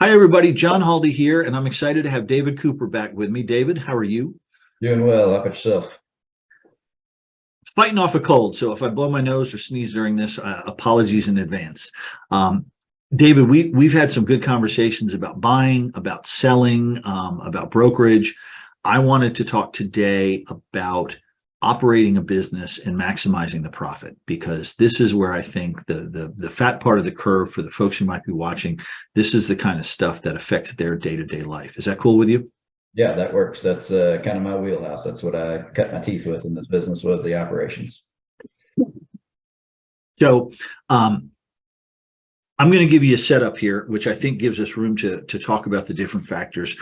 Hi, everybody. John Haldy here, and I'm excited to have David Cooper back with me. David, how are you? Doing well. How about yourself? Fighting off a cold, so if I blow my nose or sneeze during this, apologies in advance. Um, David, we've had some good conversations about buying, about selling, about brokerage. I wanted to talk today about operating a business and maximizing the profit because this is where I think the fat part of the curve for the folks who might be watching. This is the kind of stuff that affects their day-to-day life. Is that cool with you? Yeah, that works. That's kind of my wheelhouse. That's what I cut my teeth with in this business was the operations. So um, I'm going to give you a setup here, which I think gives us room to talk about the different factors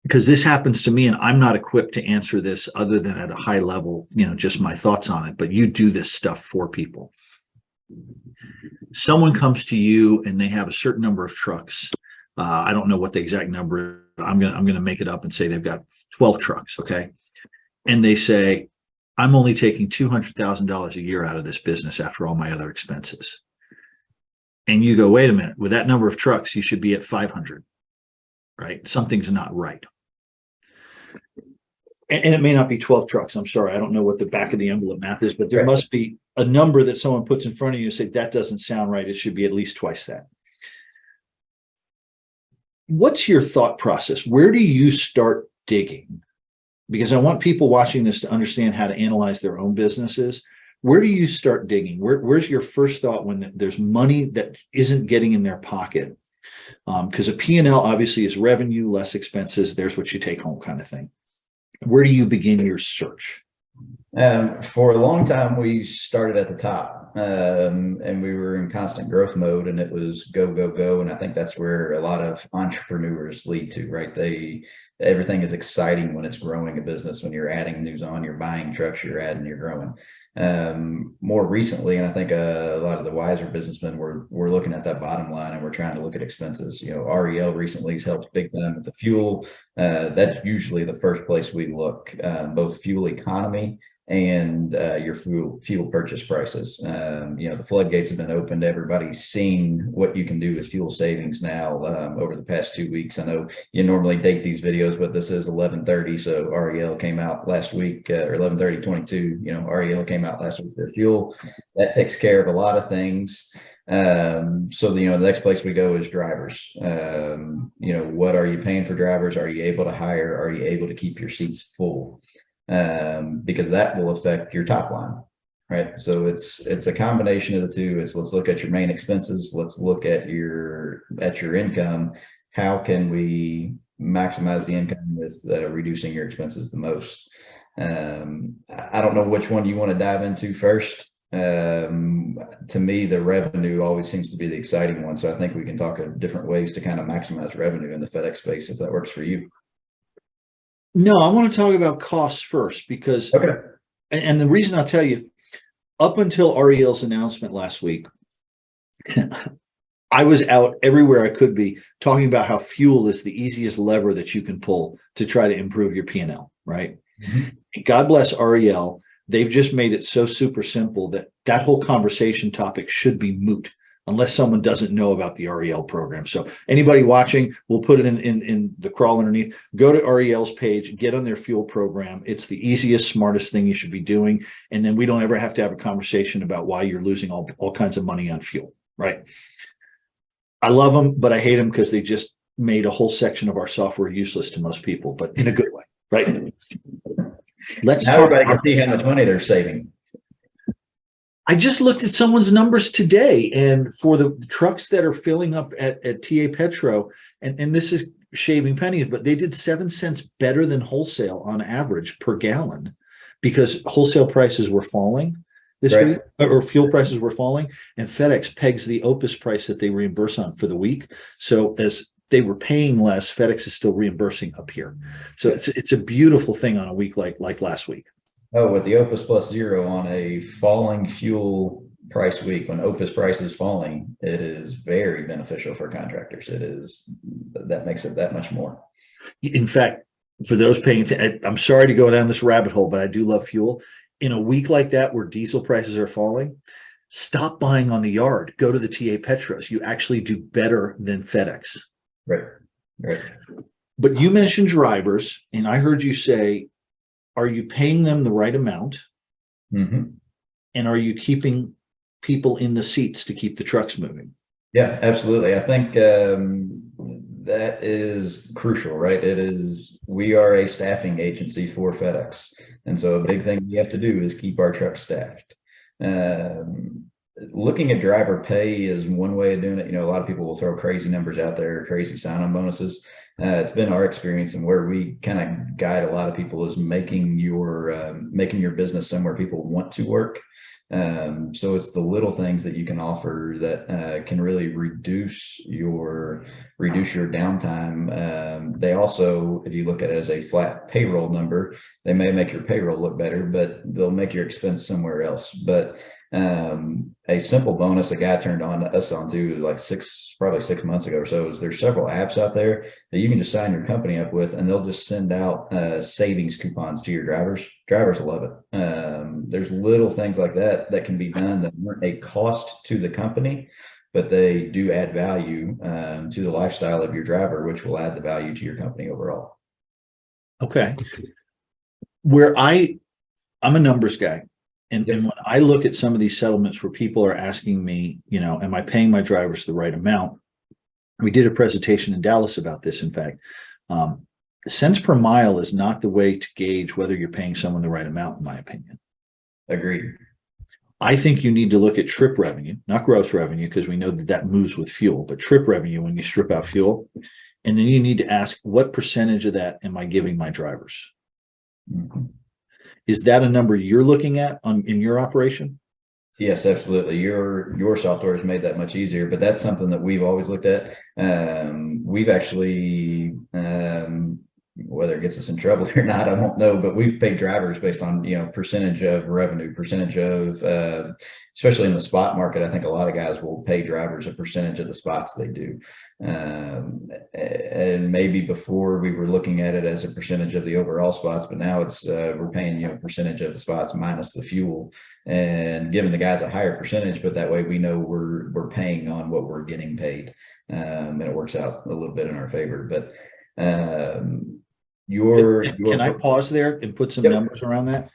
because this happens to me and I'm not equipped to answer this other than at a high level, just my thoughts on it. But you do this stuff for people. Someone comes to you and they have a certain number of trucks. I don't know what the exact number is. I'm gonna make it up and say they've got 12 trucks, okay? And they say, I'm only taking $200,000 a year out of this business after all my other expenses. And you go, wait a minute, with that number of trucks, you should be at 500, right? Something's not right. And it may not be 12 trucks. I'm sorry. I don't know what the back of the envelope math is, but there must be a number that someone puts in front of you and say, that doesn't sound right. It should be at least twice that. What's your thought process? Where do you start digging? Because I want people watching this to understand how to analyze their own businesses. Where do you start digging? Where's your first thought when there's money that isn't getting in their pocket? Because a P&L obviously is revenue, less expenses. There's what you take home kind of thing. Where do you begin your search? For a long time, we started at the top, and we were in constant growth mode, and it was go, go, go. And I think that's where a lot of entrepreneurs lead to, right? Everything is exciting when it's growing a business. When you're adding news on, you're buying trucks, you're adding, you're growing. More recently, and I think a lot of the wiser businessmen we're looking at that bottom line, and we're trying to look at expenses. REL recently has helped big time with the fuel. That's usually the first place we look, both fuel economy and your fuel purchase prices. The floodgates have been opened. Everybody's seen what you can do with fuel savings now over the past 2 weeks. I know you normally date these videos, but this is 11/30, so REL came out last week, or 11/30/22. REL came out last week for fuel. That takes care of a lot of things. So the next place we go is drivers. What are you paying for drivers? Are you able to hire? Are you able to keep your seats full? Because that will affect your top line, right? So it's a combination of the two. Let's look at your main expenses. Let's look at your income. How can we maximize the income with reducing your expenses the most? I don't know which one you want to dive into first. To me, the revenue always seems to be the exciting one. So I think we can talk of different ways to kind of maximize revenue in the FedEx space if that works for you. No, I want to talk about costs first because, Okay. and the reason I'll tell you, up until REL's announcement last week, I was out everywhere I could be talking about how fuel is the easiest lever that you can pull to try to improve your P&L, right? Mm-hmm. God bless REL. They've just made it so super simple that whole conversation topic should be moot unless someone doesn't know about the REL program. So anybody watching, we'll put it in the crawl underneath. Go to REL's page, get on their fuel program. It's the easiest, smartest thing you should be doing. And then we don't ever have to have a conversation about why you're losing all kinds of money on fuel, right? I love them, but I hate them because they just made a whole section of our software useless to most people, but in a good way, right? Let's now talk. Everybody can see how much money they're saving. I just looked at someone's numbers today, and for the trucks that are filling up at TA Petro, and this is shaving pennies, but they did 7 cents better than wholesale on average per gallon because wholesale prices were falling this week, or fuel prices were falling, and FedEx pegs the Opus price that they reimburse on for the week. So as they were paying less, FedEx is still reimbursing up here. So it's a beautiful thing on a week like last week. Oh, with the Opus Plus Zero on a falling fuel price week, when Opus price is falling, it is very beneficial for contractors. That makes it that much more. In fact, for those paying attention, I'm sorry to go down this rabbit hole, but I do love fuel. In a week like that where diesel prices are falling, stop buying on the yard. Go to the TA Petros. You actually do better than FedEx. Right. Right. But you mentioned drivers, and I heard you say, are you paying them the right amount? Mm-hmm. And are you keeping people in the seats to keep the trucks moving? Yeah, absolutely. I think that is crucial, right? We are a staffing agency for FedEx. And so a big thing we have to do is keep our trucks staffed. Um, Looking at driver pay is one way of doing it. A lot of people will throw crazy numbers out there, crazy sign-on bonuses. It's been our experience, and where we kind of guide a lot of people is making your business somewhere people want to work. So it's the little things that you can offer that can really reduce your downtime. They also, if you look at it as a flat payroll number, they may make your payroll look better, but they'll make your expense somewhere else. But a simple bonus a guy turned us onto probably 6 months ago or so is there's several apps out there that you can just sign your company up with, and they'll just send out savings coupons to your drivers. Drivers love it. There's little things like that can be done that aren't a cost to the company, but they do add value to the lifestyle of your driver, which will add the value to your company overall. Okay. I'm a numbers guy. And when I look at some of these settlements where people are asking me, am I paying my drivers the right amount? We did a presentation in Dallas about this. In fact, cents per mile is not the way to gauge whether you're paying someone the right amount, in my opinion. Agreed. I think you need to look at trip revenue, not gross revenue, because we know that moves with fuel, but trip revenue when you strip out fuel. And then you need to ask, what percentage of that am I giving my drivers? Mm-hmm. Is that a number you're looking at in your operation? Yes, absolutely. Your software has made that much easier, but that's something that we've always looked at. We've actually, whether it gets us in trouble or not, I won't know, but we've paid drivers based on, percentage of revenue, percentage of, especially in the spot market. I think a lot of guys will pay drivers a percentage of the spots they do. And maybe before we were looking at it as a percentage of the overall spots, but now we're paying, percentage of the spots minus the fuel, and giving the guys a higher percentage, but that way we know we're paying on what we're getting paid. And it works out a little bit in our favor. But can I pause there and put some numbers around that?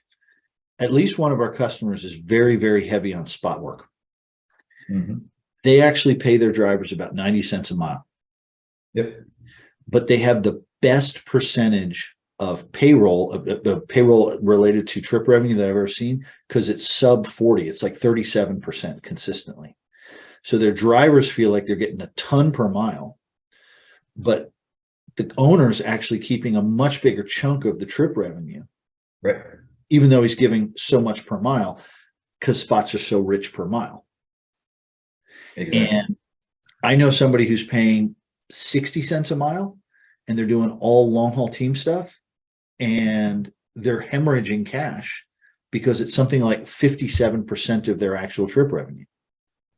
At least one of our customers is very, very heavy on spot work. Mm-hmm. They actually pay their drivers about 90 cents a mile. Yep. But they have the best percentage of payroll related to trip revenue that I've ever seen, because it's sub 40. It's like 37% consistently. So their drivers feel like they're getting a ton per mile, but the owner's actually keeping a much bigger chunk of the trip revenue. Right. Even though he's giving so much per mile, because spots are so rich per mile. Exactly. And I know somebody who's paying 60 cents a mile, and they're doing all long haul team stuff, and they're hemorrhaging cash because it's something like 57% of their actual trip revenue.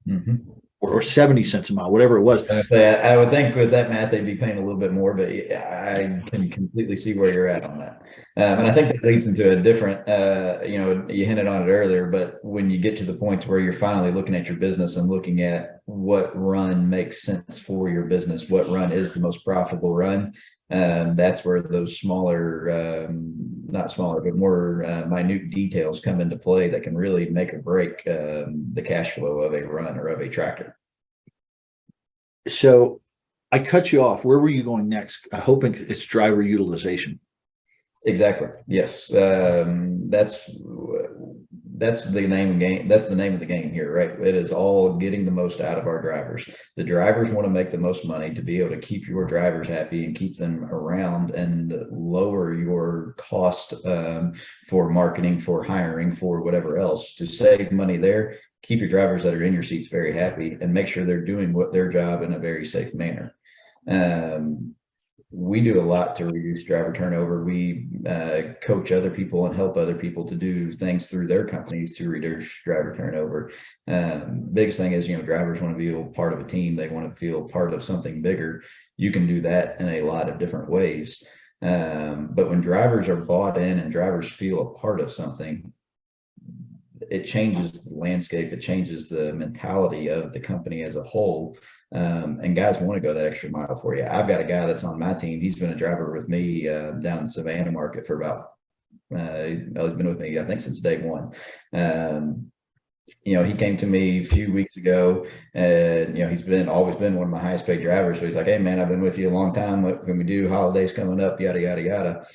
Mm-hmm. Or 70 cents a mile, whatever it was. I would think with that math, they'd be paying a little bit more, but I can completely see where you're at on that. And I think that leads into a different, you hinted on it earlier, but when you get to the point where you're finally looking at your business and looking at what run makes sense for your business, what run is the most profitable run, that's where those smaller, not smaller, but more minute details come into play that can really make or break the cash flow of a run or of a tractor. So I cut you off. Where were you going next? I hope it's driver utilization. Exactly. Yes. That's the name of the game. That's the name of the game here, right? It is all getting the most out of our drivers. The drivers want to make the most money to be able to keep your drivers happy and keep them around and lower your cost for marketing, for hiring, for whatever else, to save money there. Keep your drivers that are in your seats very happy and make sure they're doing their job in a very safe manner. We do a lot to reduce driver turnover. We coach other people and help other people to do things through their companies to reduce driver turnover. Biggest thing is, drivers want to feel part of a team. They want to feel part of something bigger. You can do that in a lot of different ways. But when drivers are bought in and drivers feel a part of something, it changes the landscape. It changes the mentality of the company as a whole. And guys want to go that extra mile for you. I've got a guy that's on my team. He's been a driver with me down in the Savannah market for about, he's been with me, I think, since day one. You know, he came to me a few weeks ago, and you know, he's always been one of my highest paid drivers. So he's like, "Hey man, I've been with you a long time. What can we do? Holidays coming up, yada yada yada."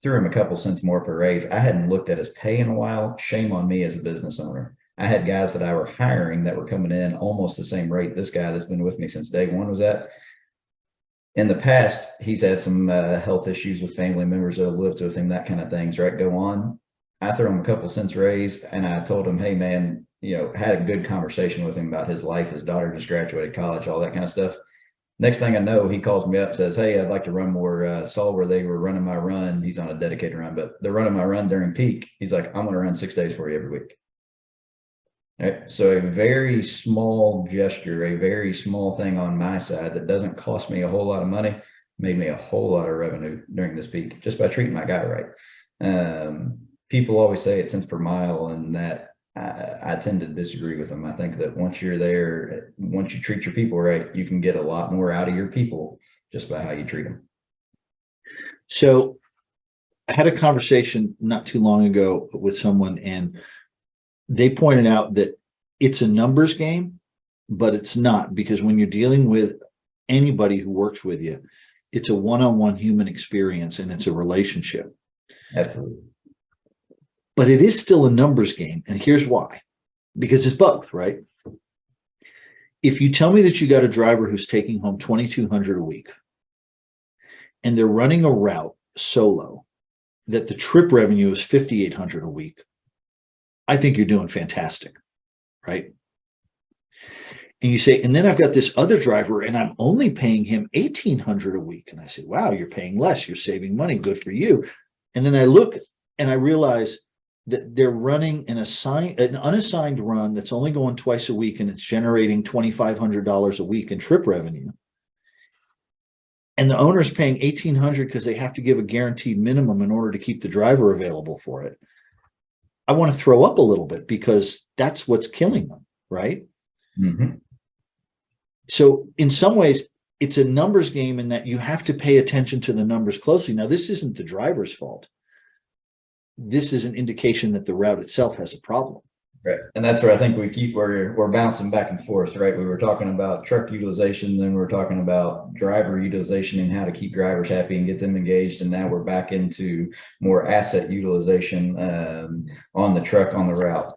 Threw him a couple cents more per raise. I hadn't looked at his pay in a while. Shame on me as a business owner. I had guys that I were hiring that were coming in almost the same rate this guy that's been with me since day one was at. In the past, he's had some health issues with family members that have lived with him, that kind of things, right? Go on. I threw him a couple cents raise, and I told him, "Hey man, you know," had a good conversation with him about his life. His daughter just graduated college, all that kind of stuff. Next thing I know, he calls me up, says, "Hey, I'd like to run more." Saw where they were running my run. He's on a dedicated run, but they're running my run during peak. He's like, "I'm going to run 6 days for you every week." Right? So a very small gesture, a very small thing on my side that doesn't cost me a whole lot of money, made me a whole lot of revenue during this peak just by treating my guy right. People always say it's cents per mile, and that I tend to disagree with them. I think that once you're there, once you treat your people right, you can get a lot more out of your people just by how you treat them. So I had a conversation not too long ago with someone, and they pointed out that it's a numbers game, but it's not, because when you're dealing with anybody who works with you, it's a one-on-one human experience and it's a relationship. Absolutely. But it is still a numbers game. And here's why, because it's both, right? If you tell me that you got a driver who's taking home $2,200 a week and they're running a route solo, that the trip revenue is $5,800 a week, I think you're doing fantastic, right? And you say, and then I've got this other driver and I'm only paying him $1,800 a week. And I say, wow, you're paying less. You're saving money. Good for you. And then I look and I realize that they're running an unassigned run that's only going twice a week, and it's generating $2,500 a week in trip revenue. And the owner's paying $1,800 because they have to give a guaranteed minimum in order to keep the driver available for it. I want to throw up a little bit because that's what's killing them, right? Mm-hmm. So in some ways, it's a numbers game in that you have to pay attention to the numbers closely. Now, this isn't the driver's fault. This is an indication that the route itself has a problem. Right. And that's where I think we're bouncing back and forth, right? We were talking about truck utilization, then we're talking about driver utilization and how to keep drivers happy and get them engaged. And now we're back into more asset utilization on the truck, on the route.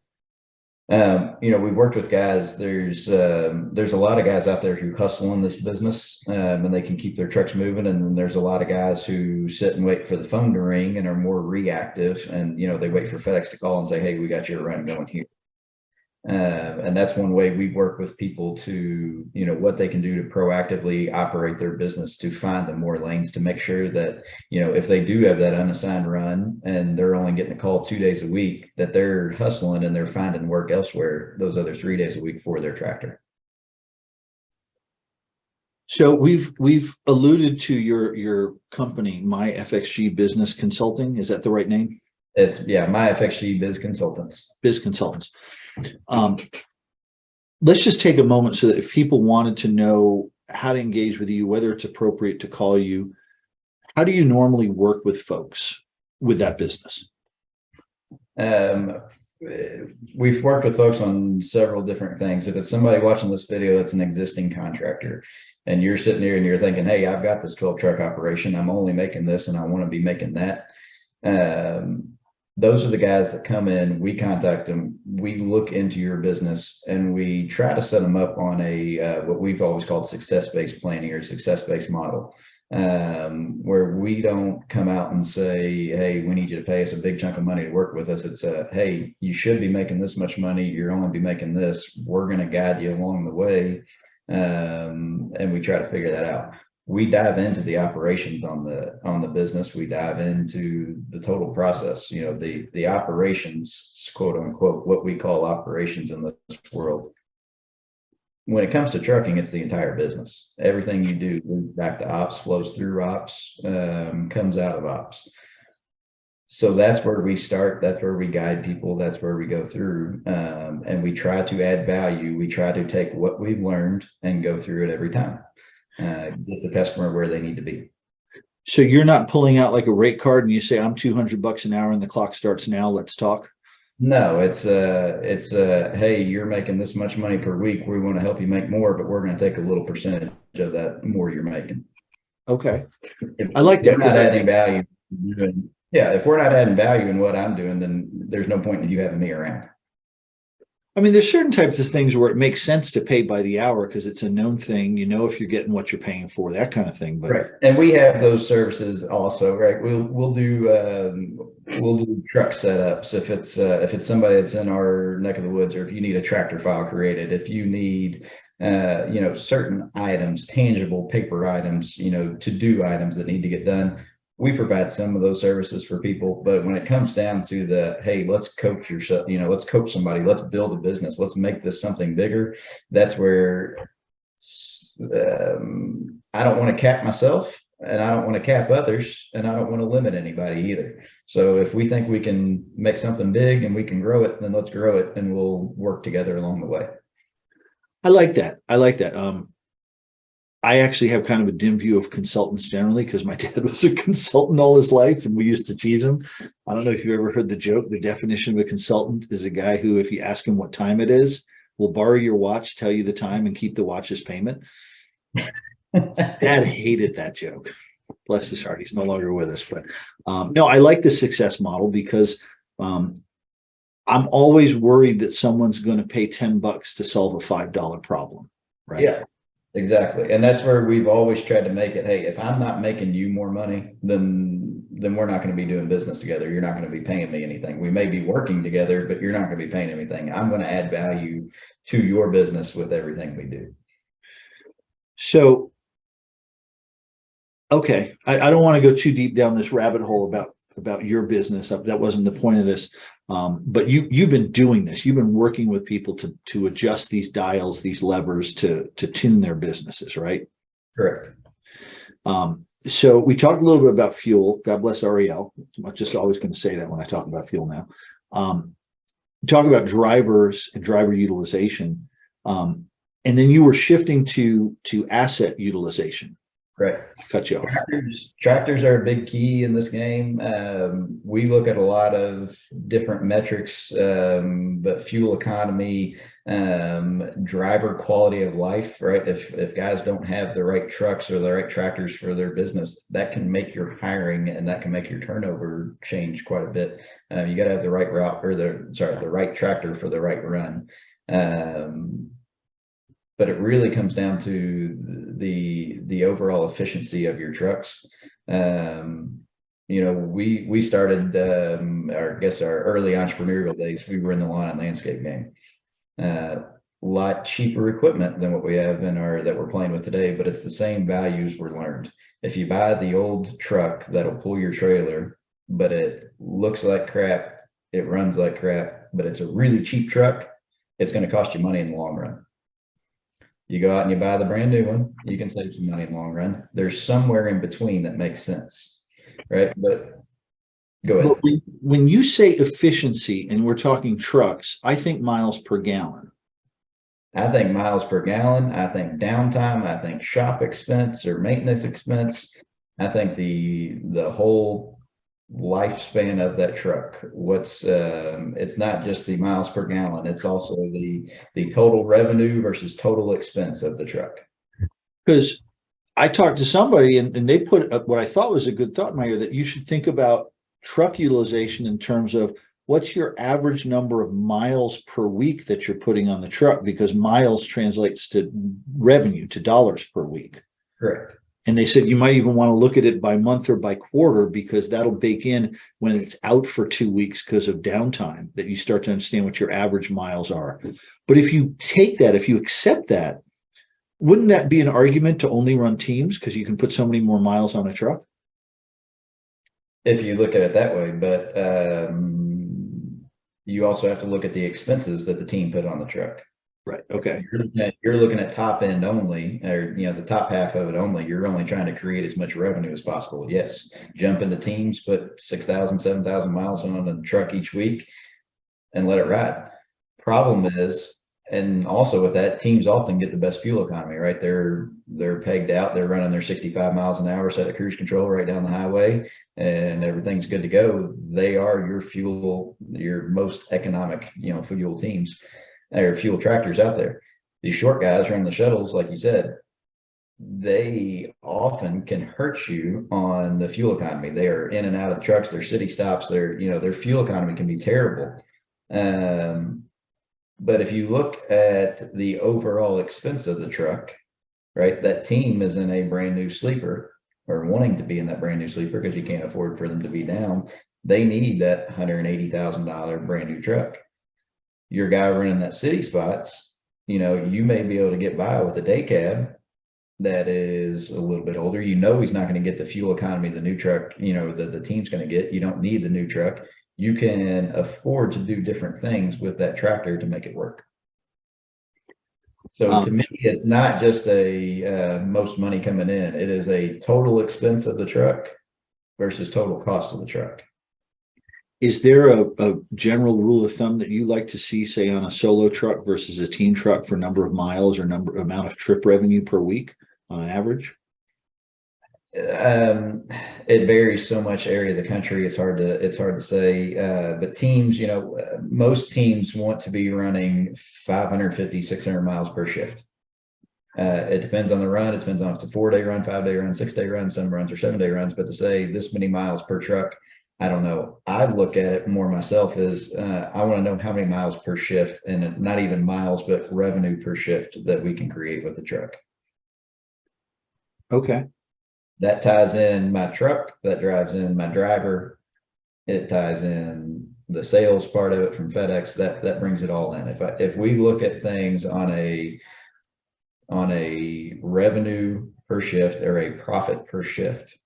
You know, we've worked with guys. There's a lot of guys out there who hustle in this business and they can keep their trucks moving. And then there's a lot of guys who sit and wait for the phone to ring and are more reactive. And, you know, they wait for FedEx to call and say, "Hey, we got your run going here." And that's one way we work with people to, you know, what they can do to proactively operate their business to find them more lanes, to make sure that, you know, if they do have that unassigned run and they're only getting a call 2 days a week, that they're hustling and they're finding work elsewhere those other 3 days a week for their tractor. So we've alluded to your company, My FXG Business Consulting. Is that the right name? It's, yeah, My FXG Biz Consultants. Biz Consultants. Let's just take a moment so that if people wanted to know how to engage with you, whether it's appropriate to call you, how do you normally work with folks with that business? We've worked with folks on several different things. If it's somebody watching this video that's an existing contractor and you're sitting here and you're thinking, "Hey, I've got this 12 truck operation, I'm only making this and I want to be making that," those are the guys that come in, we contact them, we look into your business, and we try to set them up on a what we've always called success-based planning or success-based model, where we don't come out and say, "Hey, we need you to pay us a big chunk of money to work with us." It's a, "Hey, you should be making this much money, you're only be making this, we're going to guide you along the way," and we try to figure that out. We dive into the operations on the business. We dive into the total process, you know, the operations, quote unquote, what we call operations in this world. When it comes to trucking, it's the entire business. Everything you do leads back to ops, flows through ops, comes out of ops. So that's where we start. That's where we guide people. That's where we go through. And we try to add value. We try to take what we've learned and go through it every time. Get the customer where they need to be. So you're not pulling out like a rate card and you say, I'm $200 an hour and the clock starts now, let's talk. No, it's hey, you're making this much money per week. We want to help you make more, but we're going to take a little percentage of that more you're making. Okay. I like that. We're not adding value. Yeah, if we're not adding value in what I'm doing, then there's no point in you having me around. I mean, there's certain types of things where it makes sense to pay by the hour because it's a known thing. You know, if you're getting what you're paying for, that kind of thing. But right, and we have those services also. Right, we'll do truck setups if it's somebody that's in our neck of the woods, or if you need a tractor file created, if you need certain items, tangible paper items, to do items that need to get done. We provide some of those services for people, but when it comes down to the, hey, let's coach yourself, let's coach somebody, let's build a business, let's make this something bigger. That's where I don't want to cap myself, and I don't want to cap others, and I don't want to limit anybody either. So if we think we can make something big and we can grow it, then let's grow it, and we'll work together along the way. I like that. I actually have kind of a dim view of consultants generally because my dad was a consultant all his life and we used to tease him. I don't know if you ever heard the joke. The definition of a consultant is a guy who, if you ask him what time it is, will borrow your watch, tell you the time, and keep the watch's payment. Dad hated that joke. Bless his heart. He's no longer with us. But no, I like the success model because I'm always worried that someone's going to pay $10 to solve a $5 problem. Right. Yeah. Exactly. And that's where we've always tried to make it. Hey, if I'm not making you more money, then we're not going to be doing business together. You're not going to be paying me anything. We may be working together, but you're not going to be paying anything. I'm going to add value to your business with everything we do. So, okay. I don't want to go too deep down this rabbit hole about your business. That wasn't the point of this. But you've been doing this. You've been working with people to adjust these dials, these levers to tune their businesses, right? Correct. So we talked a little bit about fuel. God bless REL. I'm just always going to say that when I talk about fuel now. Talk about drivers and driver utilization. And then you were shifting to asset utilization. Right. Cut you off. Tractors are a big key in this game. We look at a lot of different metrics, but fuel economy, driver quality of life, right? If guys don't have the right trucks or the right tractors for their business, that can make your hiring and that can make your turnover change quite a bit. You got to have the right route or the right tractor for the right run. But it really comes down to the overall efficiency of your trucks. We started, our early entrepreneurial days, we were in the lawn and landscape game. A lot cheaper equipment than what we have that we're playing with today, but it's the same values were learned. If you buy the old truck that'll pull your trailer, but it looks like crap, it runs like crap, but it's a really cheap truck, it's going to cost you money in the long run. You go out and you buy the brand new one, you can save some money in the long run. There's somewhere in between that makes sense, right? But go ahead. But when you say efficiency and we're talking trucks, I think miles per gallon. I think miles per gallon. I think downtime. I think shop expense or maintenance expense. I think the whole lifespan of that truck. It's not just the miles per gallon, it's also the total revenue versus total expense of the truck. Because I talked to somebody and they put up what I thought was a good thought in my ear, that you should think about truck utilization in terms of what's your average number of miles per week that you're putting on the truck, because miles translates to revenue, to dollars per week. Correct. And they said you might even want to look at it by month or by quarter, because that'll bake in when it's out for 2 weeks because of downtime, that you start to understand what your average miles are. But if you take that, if you accept that, wouldn't that be an argument to only run teams because you can put so many more miles on a truck? If you look at it that way, but you also have to look at the expenses that the team put on the truck. Right. Okay. You're looking at top end only, or the top half of it only. You're only trying to create as much revenue as possible. Yes, jump into teams, put 6,000, 7,000 miles on a truck each week, and let it ride. Problem is, and also with that, teams often get the best fuel economy, right? They're pegged out. They're running their 65 miles an hour set of cruise control right down the highway, and everything's good to go. They are your most economic, fuel teams or fuel tractors out there. These short guys running the shuttles, like you said, they often can hurt you on the fuel economy. They are in and out of the trucks, their city stops, their fuel economy can be terrible. But if you look at the overall expense of the truck, right, that team is in a brand new sleeper or wanting to be in that brand new sleeper because you can't afford for them to be down. They need that $180,000 brand new truck. Your guy running that city spots, you may be able to get by with a day cab that is a little bit older. He's not going to get the fuel economy the new truck, that the team's going to get. You don't need the new truck. You can afford to do different things with that tractor to make it work. So to me, it's not just a most money coming in. It is a total expense of the truck versus total cost of the truck. Is there a general rule of thumb that you like to see, say, on a solo truck versus a team truck for number of miles or amount of trip revenue per week on an average? It varies so much area of the country. It's hard to say. But teams, most teams want to be running 550, 600 miles per shift. It depends on the run. It depends on if it's a 4-day run, 5-day run, 6-day run. Some runs are 7-day runs. But to say this many miles per truck, I don't know. I look at it more myself as I want to know how many miles per shift, and not even miles, but revenue per shift that we can create with the truck. Okay. That ties in my truck, that drives in my driver, it ties in the sales part of it from FedEx. That brings it all in. If we look at things on a revenue per shift or a profit per shift,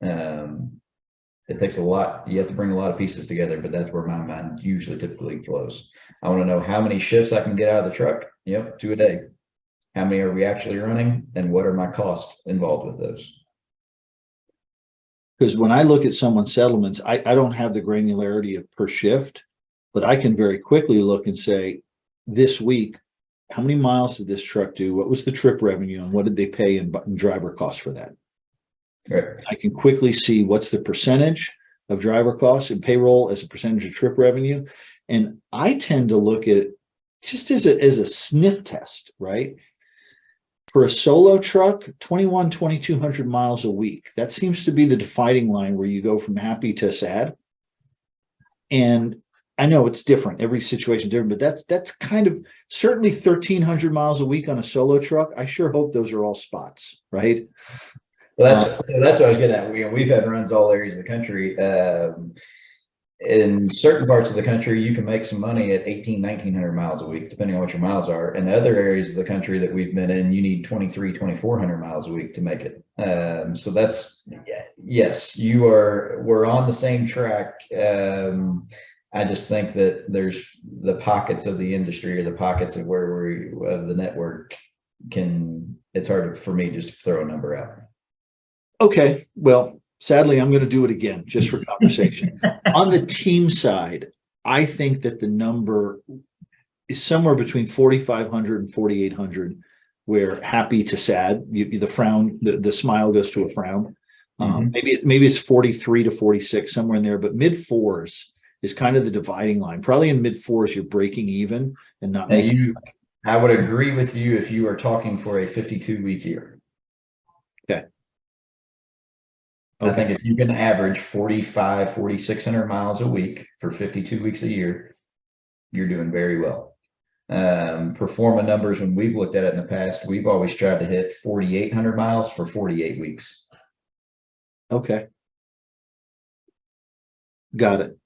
it takes a lot. You have to bring a lot of pieces together, but that's where my mind usually typically flows. I want to know how many shifts I can get out of the truck. 2 a day. How many are we actually running, and what are my costs involved with those? Because when I look at someone's settlements, I don't have the granularity of per shift, but I can very quickly look and say, this week, how many miles did this truck do? What was the trip revenue, and what did they pay in driver costs for that? Right. I can quickly see what's the percentage of driver costs and payroll as a percentage of trip revenue. And I tend to look at just as a sniff test, right? For a solo truck, 2,200 miles a week. That seems to be the dividing line where you go from happy to sad. And I know it's different. Every situation is different, but that's kind of certainly 1,300 miles a week on a solo truck. I sure hope those are all spots, right? Well, that's what I was getting at. We've had runs all areas of the country. In certain parts of the country, you can make some money at 1,900 miles a week, depending on what your miles are. In other areas of the country that we've been in, you need 2,400 miles a week to make it. So that's, yes, we're on the same track. I just think that there's the pockets of the industry or the pockets of of the network it's hard for me just to throw a number out. Okay. Well, sadly, I'm going to do it again just for conversation. On the team side, I think that the number is somewhere between 4,500 and 4,800, where happy to sad, the frown, the smile goes to a frown. Maybe it's 43 to 46, somewhere in there, but mid fours is kind of the dividing line. Probably in mid fours, you're breaking even and not making. I would agree with you if you are talking for a 52-week year. Okay. I think if you can average 4,600 miles a week for 52 weeks a year, you're doing very well. Performa numbers, when we've looked at it in the past, we've always tried to hit 4,800 miles for 48 weeks. Okay. Got it.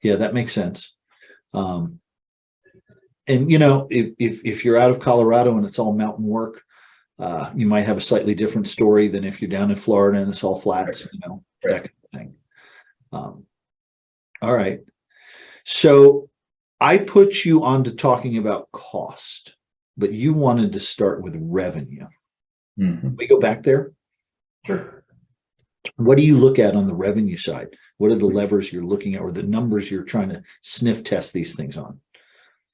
Yeah, that makes sense. And if you're out of Colorado and it's all mountain work, you might have a slightly different story than if you're down in Florida and it's all flats, that kind of thing. All right. So I put you on to talking about cost, but you wanted to start with revenue. We go back there. Sure. What do you look at on the revenue side? What are the levers you're looking at, or the numbers you're trying to sniff test these things on?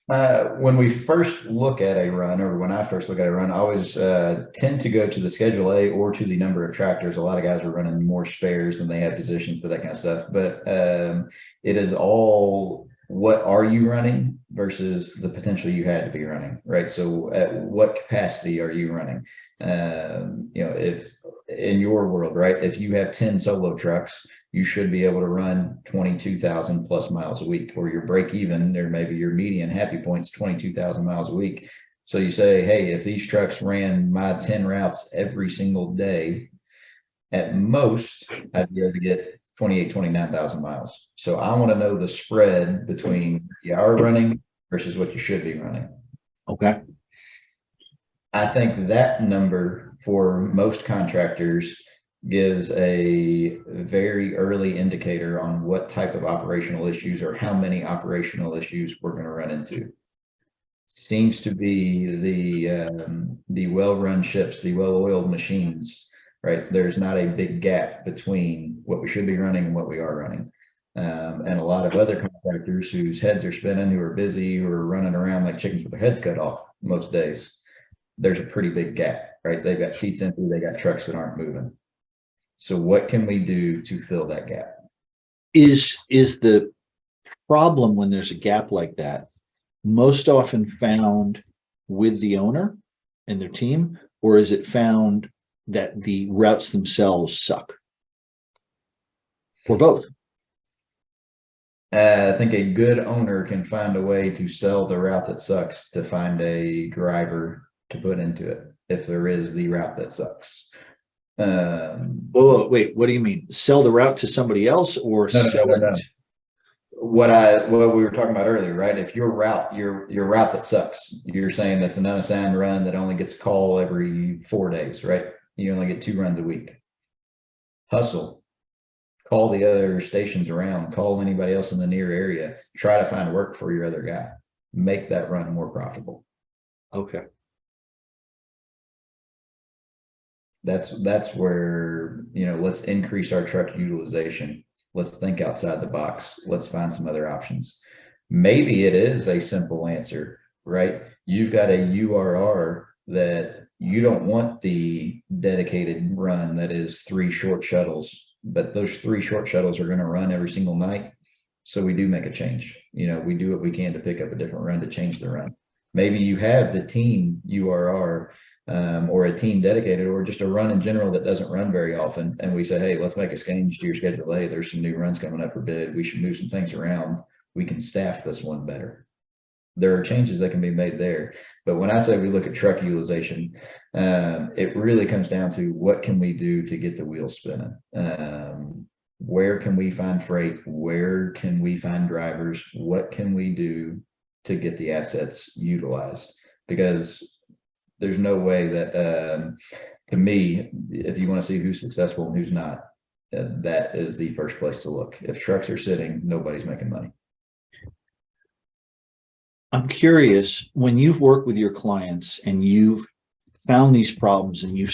When we first look at a run, or when I first look at a run, I always tend to go to the Schedule A or to the number of tractors. A lot of guys are running more spares than they have positions, but that kind of stuff. But it is all, what are you running versus the potential you had to be running, right? So at what capacity are you running? If in your world, right, if you have 10 solo trucks, you should be able to run 22,000 plus miles a week, or your break even, or maybe your median happy points 22,000 miles a week. So you say, hey, if these trucks ran my 10 routes every single day, at most, I'd be able to get 29,000 miles. So I want to know the spread between what you are running versus what you should be running. Okay. I think that number for most contractors gives a very early indicator on what type of operational issues or how many operational issues we're going to run into. Seems to be the well-run ships, the well-oiled machines, right? There's not a big gap between what we should be running and what we are running. And a lot of other contractors whose heads are spinning, who are busy, who are running around like chickens with their heads cut off most days. There's a pretty big gap, right? They've got seats empty, they got trucks that aren't moving. So what can we do to fill that gap? Is the problem when there's a gap like that most often found with the owner and their team, or is it found that the routes themselves suck? Or both? I think a good owner can find a way to sell the route that sucks to find a driver to put into it, if there is the route that sucks. Whoa, wait, what do you mean? Sell the route to somebody else, or sell it? No. What we were talking about earlier, right? If your route that sucks, you're saying that's an unassigned run that only gets a call every 4 days, right? You only get 2 runs a week. Hustle, call the other stations around, call anybody else in the near area, try to find work for your other guy, make that run more profitable. Okay. That's where, let's increase our truck utilization. Let's think outside the box. Let's find some other options. Maybe it is a simple answer, right? You've got a URR that you don't want the dedicated run that is 3 short shuttles, but those 3 short shuttles are going to run every single night. So we do make a change. We do what we can to pick up a different run to change the run. Maybe you have the team URR or a team dedicated, or just a run in general that doesn't run very often. And we say, hey, let's make a change to your Schedule A. There's some new runs coming up for bid. We should move some things around. We can staff this one better. There are changes that can be made there. But when I say we look at truck utilization, it really comes down to what can we do to get the wheels spinning? Where can we find freight? Where can we find drivers? What can we do to get the assets utilized? Because there's no way that, to me, if you want to see who's successful and who's not, that is the first place to look. If trucks are sitting, nobody's making money. I'm curious, when you've worked with your clients and you've found these problems and you've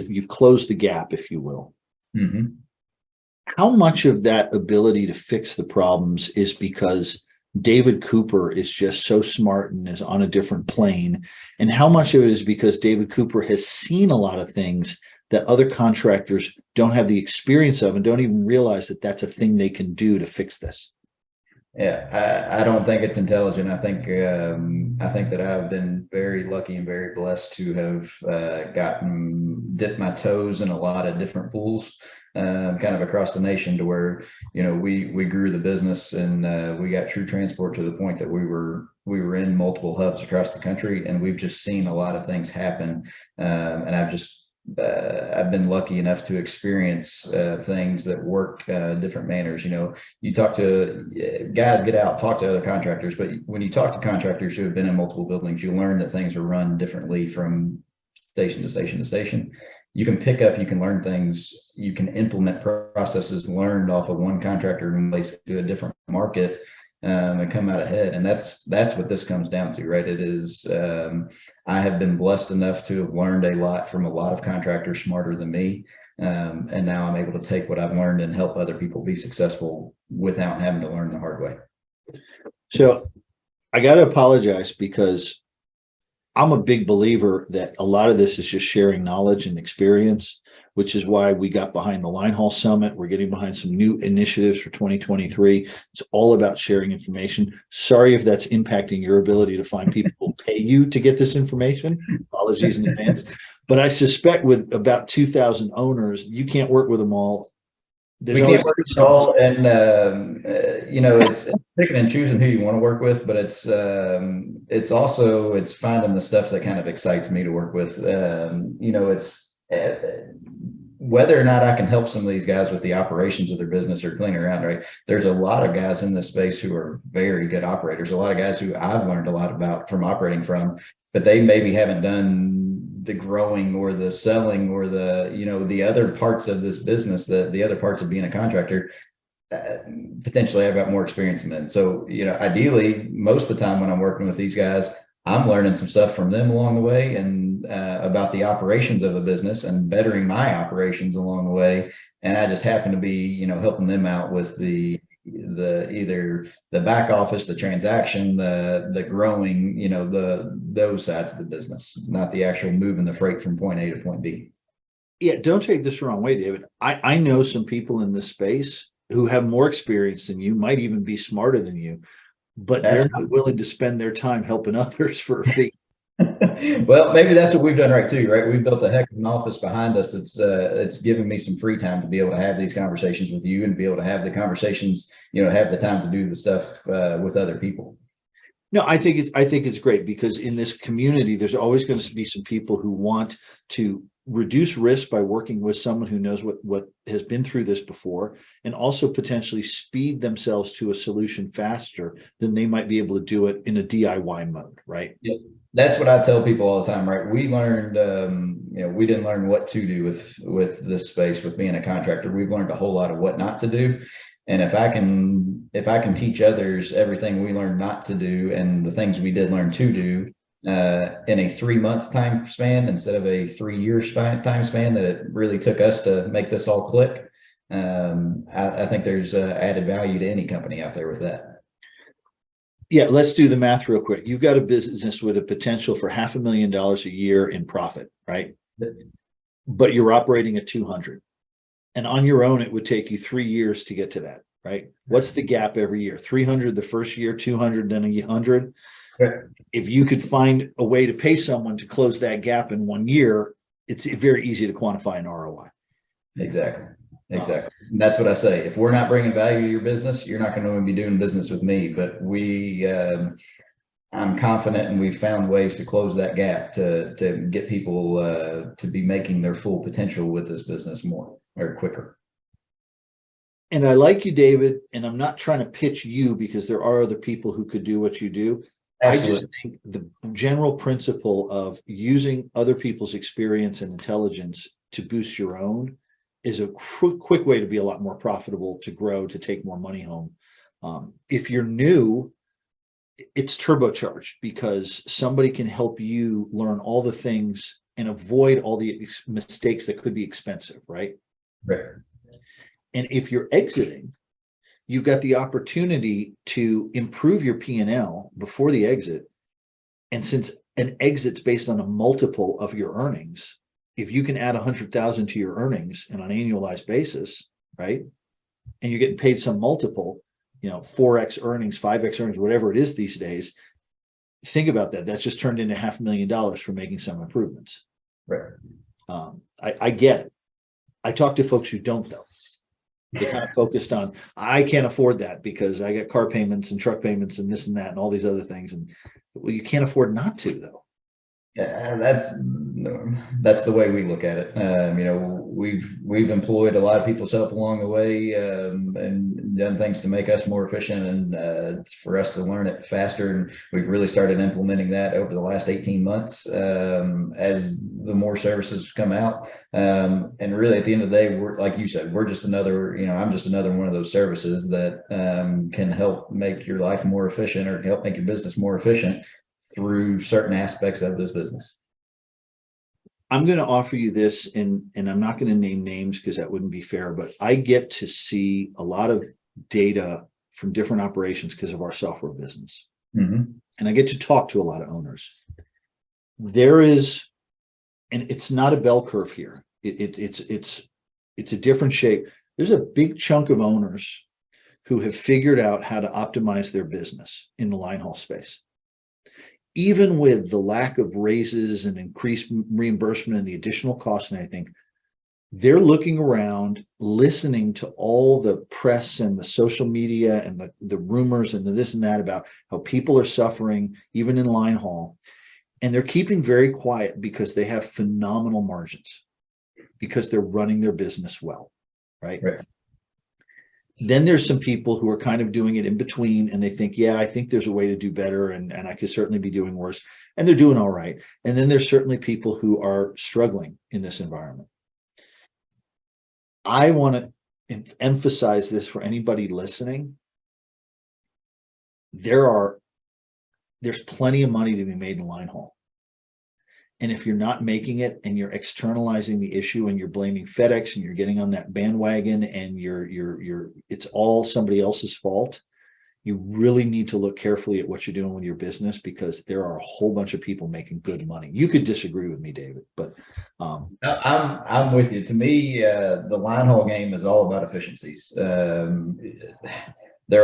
you've closed the gap, if you will, how much of that ability to fix the problems is because David Cooper is just so smart and is on a different plane? And how much of it is because David Cooper has seen a lot of things that other contractors don't have the experience of and don't even realize that that's a thing they can do to fix this? Yeah, I don't think it's intelligent. I think that I've been very lucky and very blessed to have dipped my toes in a lot of different pools, kind of across the nation, to where we grew the business and we got True Transport to the point that we were in multiple hubs across the country, and we've just seen a lot of things happen. And I've been lucky enough to experience things that work different manners. You talk to guys, get out, talk to other contractors, but when you talk to contractors who have been in multiple buildings, you learn that things are run differently from station to station to station. You can pick up, you can learn things, you can implement processes learned off of one contractor and place it to a different market. and come out ahead. And that's what this comes down to, right? It is, I have been blessed enough to have learned a lot from a lot of contractors smarter than me. And now I'm able to take what I've learned and help other people be successful without having to learn the hard way. So I got to apologize because I'm a big believer that a lot of this is just sharing knowledge and experience, which is why we got behind the Linehaul Summit. We're getting behind some new initiatives for 2023. It's all about sharing information. Sorry if that's impacting your ability to find people who pay you to get this information. Apologies in advance. But I suspect with about 2,000 owners, you can't work with them all. We can't work with all, and you know, it's picking and choosing who you want to work with, but also it's finding the stuff that kind of excites me to work with. You know, it's whether or not I can help some of these guys with the operations of their business or cleaning around, right? There's a lot of guys in this space who are very good operators, a lot of guys who I've learned a lot about from operating from, but they maybe haven't done the growing or the selling or the, you know, the other parts of this business, the other parts of being a contractor. Potentially I've got more experience in it. So, you know, ideally, most of the time when I'm working with these guys, I'm learning some stuff from them along the way and about the operations of a business and bettering my operations along the way. And I just happen to be, you know, helping them out with the either the back office, the transaction, the growing, you know, those sides of the business, not the actual moving the freight from point A to point B. Yeah, don't take this the wrong way, David. I know some people in this space who have more experience than you, might even be smarter than you, but they're not willing to spend their time helping others for a fee. Well, maybe that's what we've done right too, right? We've built a heck of an office behind us that's it's given me some free time to be able to have these conversations with you and be able to have the conversations, you know, have the time to do the stuff with other people. No, I think it's great because in this community, there's always going to be some people who want to reduce risk by working with someone who knows what has been through this before, and also potentially speed themselves to a solution faster than they might be able to do it in a DIY mode, right? Yep. That's what I tell people all the time, right? We learned, you know, we didn't learn what to do with this space, with being a contractor. We've learned a whole lot of what not to do. And if I can teach others everything we learned not to do and the things we did learn to do in a 3-month time span instead of a 3-year time span that it really took us to make this all click, I think there's added value to any company out there with that. Yeah, let's do the math real quick. You've got a business with a potential for $500,000 a year in profit, right? But you're operating at 200. And on your own, it would take you 3 years to get to that, right? What's the gap every year? 300 the first year, 200, then 100. Right. If you could find a way to pay someone to close that gap in 1 year, it's very easy to quantify an ROI. Exactly. Exactly. And that's what I say. If we're not bringing value to your business, you're not going to be doing business with me. But I'm confident, and we've found ways to close that gap to get people to be making their full potential with this business more or quicker. And I like you, David, and I'm not trying to pitch you because there are other people who could do what you do. Absolutely. I just think the general principle of using other people's experience and intelligence to boost your own is a quick way to be a lot more profitable, to grow, to take more money home. If you're new, it's turbocharged because somebody can help you learn all the things and avoid all the mistakes that could be expensive, right? Right. And if you're exiting, you've got the opportunity to improve your P&L before the exit. And since an exit's based on a multiple of your earnings, if you can add 100,000 to your earnings on an annualized basis, right? And you're getting paid some multiple, you know, 4x earnings, 5x earnings, whatever it is these days. Think about that. That's just turned into $500,000 for making some improvements. Right. I get it. I talk to folks who don't, though. They kind of focused on, I can't afford that because I got car payments and truck payments and this and that and all these other things. And well, you can't afford not to, though. Yeah, that's the way we look at it. You know, we've employed a lot of people's help along the way, and done things to make us more efficient, and for us to learn it faster. And we've really started implementing that over the last 18 months, as the more services come out. And really, at the end of the day, we're, like you said, we're just another, I'm just another one of those services that can help make your life more efficient, or help make your business more efficient through certain aspects of this business. I'm going to offer you this, and I'm not going to name names because that wouldn't be fair, but I get to see a lot of data from different operations because of our software business. Mm-hmm. And I get to talk to a lot of owners. There is, and it's not a bell curve here. It's a different shape. There's a big chunk of owners who have figured out how to optimize their business in the line haul space. Even with the lack of raises and increased reimbursement and the additional costs and everything, they're looking around, listening to all the press and the social media and the rumors and the this and that about how people are suffering, even in line haul. And they're keeping very quiet because they have phenomenal margins, because they're running their business well, right? Then there's some people who are kind of doing it in between, and they think, yeah, I think there's a way to do better, and I could certainly be doing worse, and they're doing all right. And then there's certainly people who are struggling in this environment. I want to emphasize this for anybody listening. There's plenty of money to be made in line haul. And if you're not making it, and you're externalizing the issue, and you're blaming FedEx, and you're getting on that bandwagon, and it's all somebody else's fault, you really need to look carefully at what you're doing with your business, because there are a whole bunch of people making good money. You could disagree with me, David, but I'm with you. To me, the line haul game is all about efficiencies. There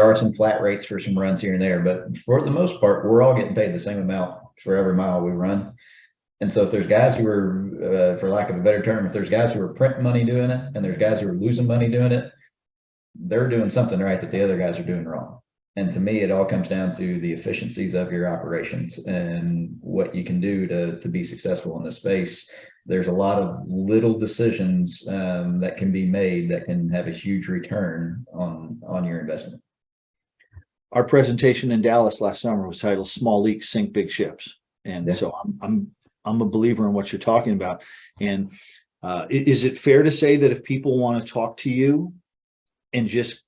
are some flat rates for some runs here and there, but for the most part, we're all getting paid the same amount for every mile we run. And so if there's guys who are, for lack of a better term, if there's guys who are printing money doing it, and there's guys who are losing money doing it, they're doing something right that the other guys are doing wrong. And to me, it all comes down to the efficiencies of your operations and what you can do to be successful in this space. There's a lot of little decisions that can be made that can have a huge return on your investment. Our presentation in Dallas last summer was titled "Small Leaks Sink Big Ships," and so I'm a believer in what you're talking about. And is it fair to say that if people want to talk to you and just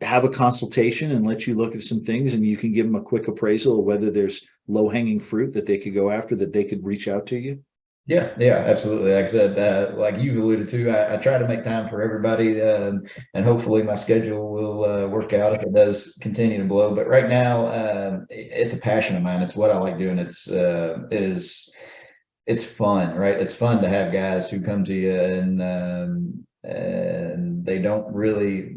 have a consultation and let you look at some things, and you can give them a quick appraisal of whether there's low-hanging fruit that they could go after, that they could reach out to you? Yeah, absolutely. Like I said, like you've alluded to, I try to make time for everybody, and hopefully my schedule will work out if it does continue to blow. But right now, it's a passion of mine. It's what I like doing. It's fun, right? It's fun to have guys who come to you and they don't really,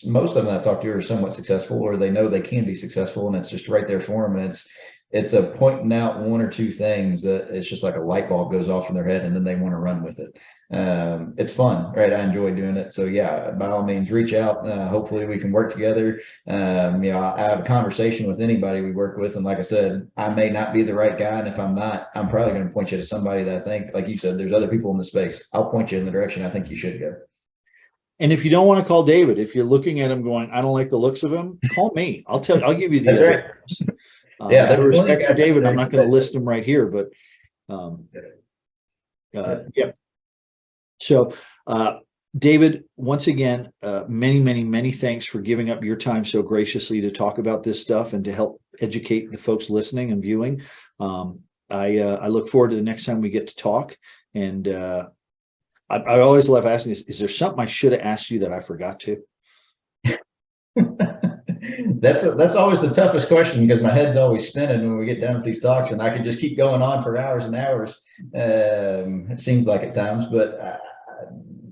most of them I've talked to are somewhat successful, or they know they can be successful, and it's just right there for them. And it's a pointing out one or two things that it's just like a light bulb goes off in their head, and then they want to run with it. It's fun, right? I enjoy doing it. So yeah, by all means, reach out. Hopefully we can work together. I have a conversation with anybody we work with. And like I said, I may not be the right guy. And if I'm not, I'm probably going to point you to somebody that I think, like you said, there's other people in the space. I'll point you in the direction I think you should go. And if you don't want to call David, if you're looking at him going, I don't like the looks of him, call me. I'll give you the That's other. Right. Out of respect for David, I'm not going to list him right here, but yeah. So David, once again, many thanks for giving up your time so graciously to talk about this stuff and to help educate the folks listening and viewing. I look forward to the next time we get to talk. And I always love asking this, is there something I should have asked you that I forgot to? That's always the toughest question, because my head's always spinning when we get done with these talks, and I could just keep going on for hours and hours. It seems like at times, but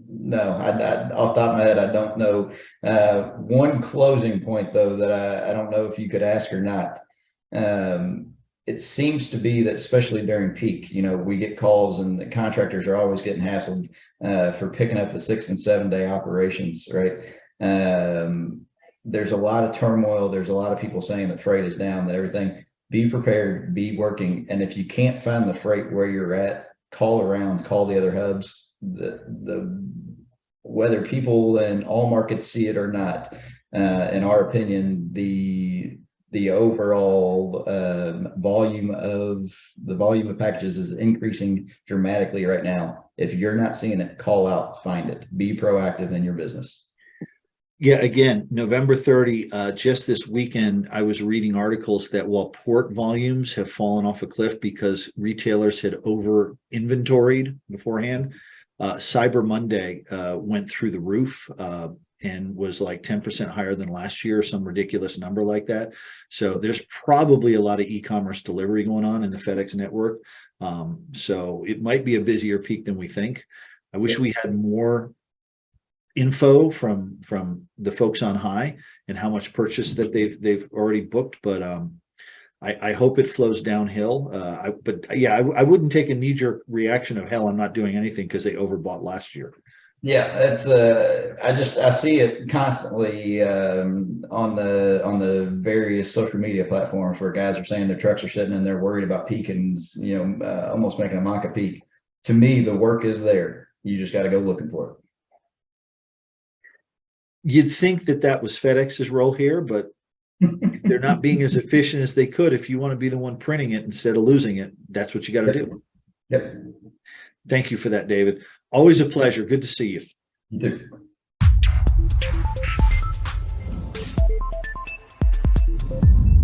no, off the top of my head, I don't know. One closing point though, that I don't know if you could ask or not. It seems to be that especially during peak, we get calls, and the contractors are always getting hassled for picking up the 6 and 7 day operations, right? There's a lot of turmoil. There's a lot of people saying that freight is down, that everything. Be prepared, be working. And if you can't find the freight where you're at, call around, call the other hubs. the whether people in all markets see it or not, in our opinion, the overall volume of packages is increasing dramatically right now. If you're not seeing it, call out, find it, be proactive in your business. Yeah, again, November 30, just this weekend, I was reading articles that while port volumes have fallen off a cliff because retailers had over inventoried beforehand, Cyber Monday went through the roof and was like 10% higher than last year, some ridiculous number like that. So there's probably a lot of e-commerce delivery going on in the FedEx network. So it might be a busier peak than we think. I wish we had more info from the folks on high and how much purchase that they've already booked, but I hope it flows downhill. But yeah, I wouldn't take a knee-jerk reaction of hell, I'm not doing anything because they overbought last year. Yeah, that's I see it constantly on the various social media platforms where guys are saying their trucks are sitting and they're worried about peak and almost making a mock of peak. To me, the work is there. You just got to go looking for it. You'd think that was FedEx's role here, but if they're not being as efficient as they could, if you want to be the one printing it instead of losing it, that's what you got to do. Yep. Thank you for that, David. Always a pleasure. Good to see you. You too.